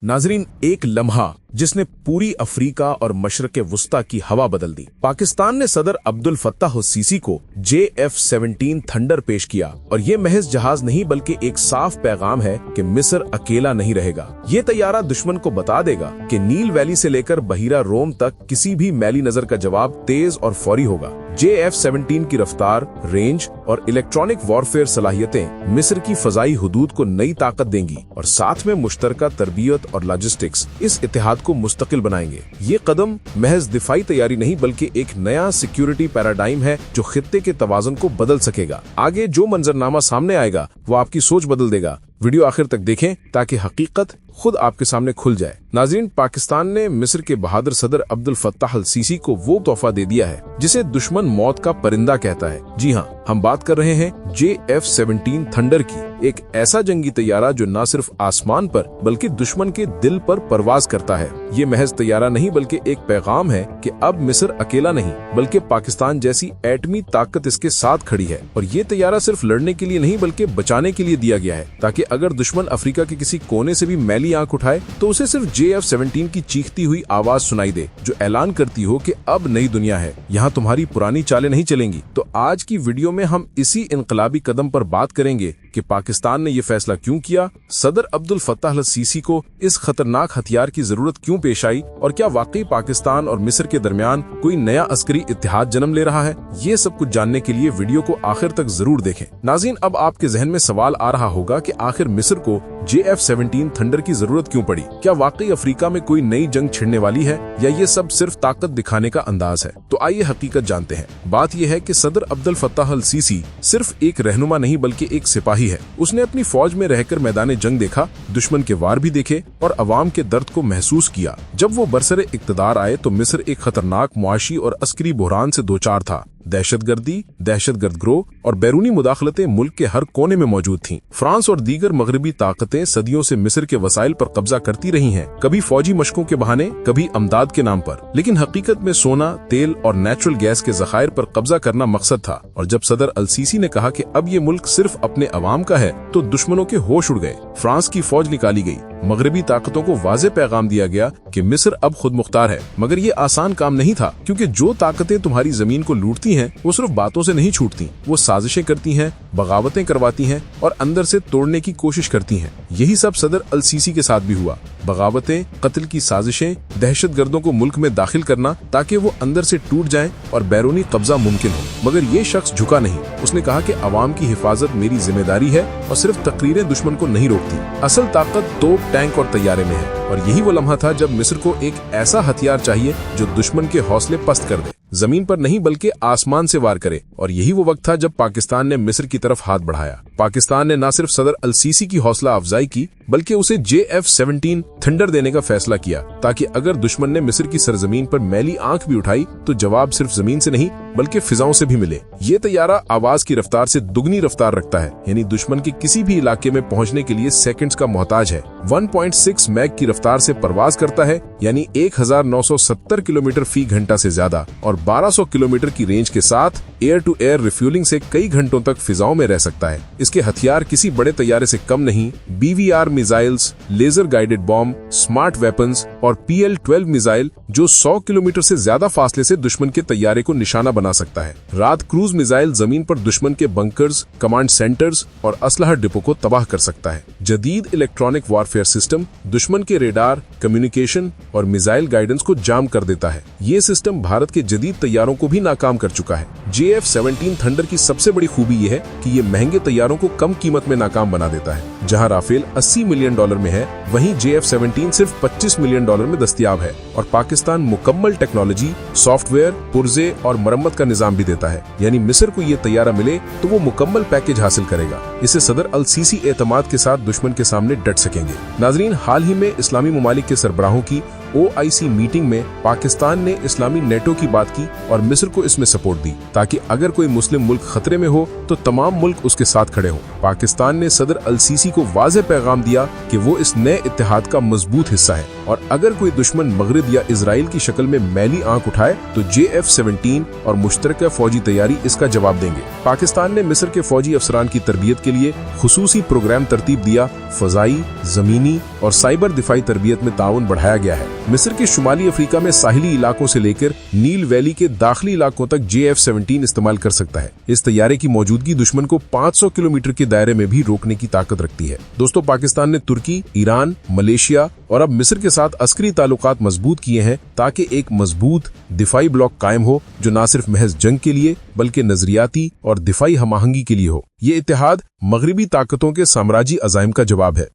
नाजरीन, एक लम्हा जिसने पूरी अफ्रीका और मशरक़ वुस्ता की हवा बदल दी। पाकिस्तान ने सदर अब्दुल फत्ताह सीसी को JF-17 थंडर पेश किया और ये महज जहाज नहीं बल्कि एक साफ पैगाम है कि मिस्र अकेला नहीं रहेगा। ये तैयारा दुश्मन को बता देगा कि नील वैली से लेकर बहीरा रोम तक किसी भी मैली नजर का जवाब तेज और फौरी होगा। JF-17 की रफ्तार, रेंज और इलेक्ट्रॉनिक वॉरफेयर सलाहियतें मिस्र की फजाई हुदूद को नई ताकत देंगी और साथ में मुश्तरका तरबियत और लॉजिस्टिक्स इस इत्तेहाद को मुस्तकिल बनाएंगे। ये कदम महज दिफाई तैयारी नहीं बल्कि एक नया सिक्योरिटी पैराडाइम है जो खित्ते के तवाज़ुन को बदल सकेगा। आगे जो मंजरनामा सामने आएगा वो आपकी सोच बदल देगा। वीडियो आखिर तक देखें ताकि हकीकत खुद आपके सामने खुल जाए। नाज़रीन, पाकिस्तान ने मिस्र के बहादुर सदर अब्दुल फत्ताह सीसी को वो तोहफा दे दिया है जिसे दुश्मन मौत का परिंदा कहता है। जी हाँ, हम बात कर रहे हैं JF-17 थंडर की। एक ऐसा जंगी तैयारा जो न सिर्फ आसमान पर बल्कि दुश्मन के दिल पर परवाज करता है। ये महज तैयारा नहीं बल्कि एक पैगाम है कि अब मिस्र अकेला नहीं बल्कि पाकिस्तान जैसी एटमी ताकत इसके साथ खड़ी है। और ये तैयारा सिर्फ लड़ने के लिए नहीं बल्कि बचाने के लिए दिया गया है, ताकि अगर दुश्मन अफ्रीका के किसी कोने से भी मैली आंख उठाए तो उसे सिर्फ JF-17 की चीखती हुई आवाज सुनाई दे जो ऐलान करती हो कि अब नई दुनिया है, यहाँ तुम्हारी पुरानी चालें नहीं चलेंगी। तो आज की वीडियो में हम इसी इनकलाबी कदम पर बात करेंगे कि पाकिस्तान ने यह फैसला क्यों किया, सदर अब्दुल फत्ताह सीसी को इस खतरनाक हथियार की जरूरत क्यों पेश आई और क्या वाकई पाकिस्तान और मिस्र के दरमियान कोई नया अस्करी इत्तेहाद जन्म ले रहा है। ये सब कुछ जानने के लिए वीडियो को आखिर तक जरूर देखें। नाज़रीन, अब आपके जहन में सवाल आ रहा होगा कि आखिर मिस्र को JF-17 थंडर की जरूरत क्यों पड़ी? क्या वाकई अफ्रीका में कोई नई जंग छिड़ने वाली है या ये सब सिर्फ ताकत दिखाने का अंदाज है? तो आइए हकीकत जानते हैं। बात यह है कि सदर अब्दुल फत्ताह सीसी सिर्फ एक रहनुमा नहीं बल्कि एक सिपाही है। उसने अपनी फौज में रहकर मैदान जंग देखा, दुश्मन के वार भी देखे और अवाम के दर्द को महसूस किया। जब वो बरसरे इक्तदार आए तो मिस्र एक खतरनाक मुआशी और अस्करी बुहरान से दो चार था। दहशतगर्दी, दहशतगर्द गिरोह और बैरूनी मुदाखलतें मुल्क के हर कोने में मौजूद थीं। फ्रांस और दीगर मगरबी ताकतें सदियों से मिस्र के वसाइल पर कब्जा करती रही हैं, कभी फौजी मशकों के बहाने, कभी अमदाद के नाम पर। लेकिन हकीकत में सोना, तेल और नेचुरल गैस के जखायर पर कब्जा करना मकसद था। और जब सदर अल सीसी ने कहा कि अब ये मुल्क सिर्फ अपने अवाम का है तो दुश्मनों के होश उड़ गए। फ्रांस की फौज निकाली गई, मगरबी ताकतों को वाज़े पैगाम दिया गया कि मिस्र अब खुद मुख्तार है। मगर ये आसान काम नहीं था, क्योंकि जो ताकतें तुम्हारी जमीन को लूटती हैं वो सिर्फ बातों से नहीं छूटती, वो साजिशें करती हैं, बगावतें करवाती हैं और अंदर से तोड़ने की कोशिश करती हैं। यही सब सदर अल सीसी के साथ भी हुआ। बगावतें, कत्ल की साजिशें, दहशतगर्दों को मुल्क में दाखिल करना ताकि वो अंदर से टूट जाएं और बैरूनी कब्जा मुमकिन हो। मगर ये शख्स झुका नहीं। उसने कहा कि अवाम की हिफाजत मेरी जिम्मेदारी है और सिर्फ तकरीरें दुश्मन को नहीं रोकती। असल ताकत तोप, टैंक और तैयारे में है। और यही वो लम्हा था जब मिस्र को एक ऐसा हथियार चाहिए जो दुश्मन के हौसले पस्त कर दे, जमीन पर नहीं बल्कि आसमान से वार करे। और यही वो वक्त था जब पाकिस्तान ने मिस्र की तरफ हाथ बढ़ाया। पाकिस्तान ने न सिर्फ सदर अल सीसी की हौसला अफजाई की बल्कि उसे JF-17 थंडर देने का फैसला किया, ताकि अगर दुश्मन ने मिस्र की सरजमीन पर मैली आंख भी उठाई तो जवाब सिर्फ जमीन से नहीं बल्कि फिजाओं से भी मिले। ये तैयारा आवाज की रफ्तार से दुगनी रफ्तार रखता है, यानी दुश्मन के किसी भी इलाके में पहुंचने के लिए सेकंड्स का मोहताज है। 1.6 मैक की रफ्तार से परवाज करता है, यानी 1970 किलोमीटर फी घंटा से ज्यादा, और 1200 किलोमीटर की रेंज के साथ एयर टू एयर रिफ्यूलिंग से कई घंटों तक फिजाओं में रह सकता है। इसके हथियार किसी बड़े तैयारे से कम नहीं। BVR missiles, laser guided bomb, smart weapons और PL-12 मिसाइल जो 100 किलोमीटर से ज्यादा फासले से दुश्मन के तैयारे को निशाना बना सकता है। रात क्रूज मिसाइल जमीन पर दुश्मन के बंकर्स, कमांड सेंटर्स और असलहा डिपो को तबाह कर सकता है। जदीद इलेक्ट्रॉनिक वॉरफेयर सिस्टम दुश्मन के रेडार, कम्युनिकेशन और मिसाइल गाइडेंस को जाम कर देता है। ये सिस्टम भारत के जदीद तैयारों को भी नाकाम कर चुका है। JF-17 थंडर की सबसे बड़ी खूबी यह है कि ये महंगे तैयारों को कम कीमत में नाकाम बना देता है। जहां राफेल $80 मिलियन में है, वहीं JF-17 सिर्फ $25 मिलियन में दस्तयाब है। और पाकिस्तान मुकम्मल टेक्नोलॉजी, सॉफ्टवेयर, पुर्जे और मरम्मत का निजाम भी देता है। यानी मिस्र को ये तैयारा मिले तो वो मुकम्मल पैकेज हासिल करेगा। इसे सदर अल सीसी एतमाद के साथ दुश्मन के सामने डट सकेंगे। नाजरीन, हाल ही में इस्लामी ममालिक के सरबराहों की OIC मीटिंग में पाकिस्तान ने इस्लामी नेटो की बात की और मिस्र को इसमें सपोर्ट दी ताकि अगर कोई मुस्लिम मुल्क खतरे में हो तो तमाम मुल्क उसके साथ खड़े हों। पाकिस्तान ने सदर अल-सीसी को वाज़ेह पैगाम दिया कि वो इस नए इत्तेहाद का मजबूत हिस्सा है और अगर कोई दुश्मन मगरिब या इजराइल की शक्ल में मैली आंख उठाए तो JF-17 और मुश्तरका फौजी तैयारी इसका जवाब देंगे। पाकिस्तान ने मिस्र के फौजी अफसरान की तरबियत के लिए खुसूसी प्रोग्राम तरतीब दिया। फजाई, जमीनी और साइबर दिफाई तरबियत में ताउन बढ़ाया गया है। मिस्र के शुमाली अफ्रीका में साहिली इलाकों से लेकर नील वैली के दाखिली इलाकों तक JF-17 इस्तेमाल कर सकता है। इस तैयारे की मौजूदगी दुश्मन को 500 किलोमीटर के दायरे में भी रोकने की ताकत रखती है। दोस्तों, पाकिस्तान ने तुर्की, ईरान, मलेशिया और अब मिस्र के साथ अस्करी ताल्लुकात मजबूत किए हैं ताकि एक मजबूत दिफाई ब्लॉक कायम हो जो न सिर्फ महज जंग के लिए बल्कि नजरियाती और दिफाई हमाहंगी के लिए हो। ये इत्तेहाद मगरिबी ताकतों के साम्राज्यी अज़ाइम का जवाब है।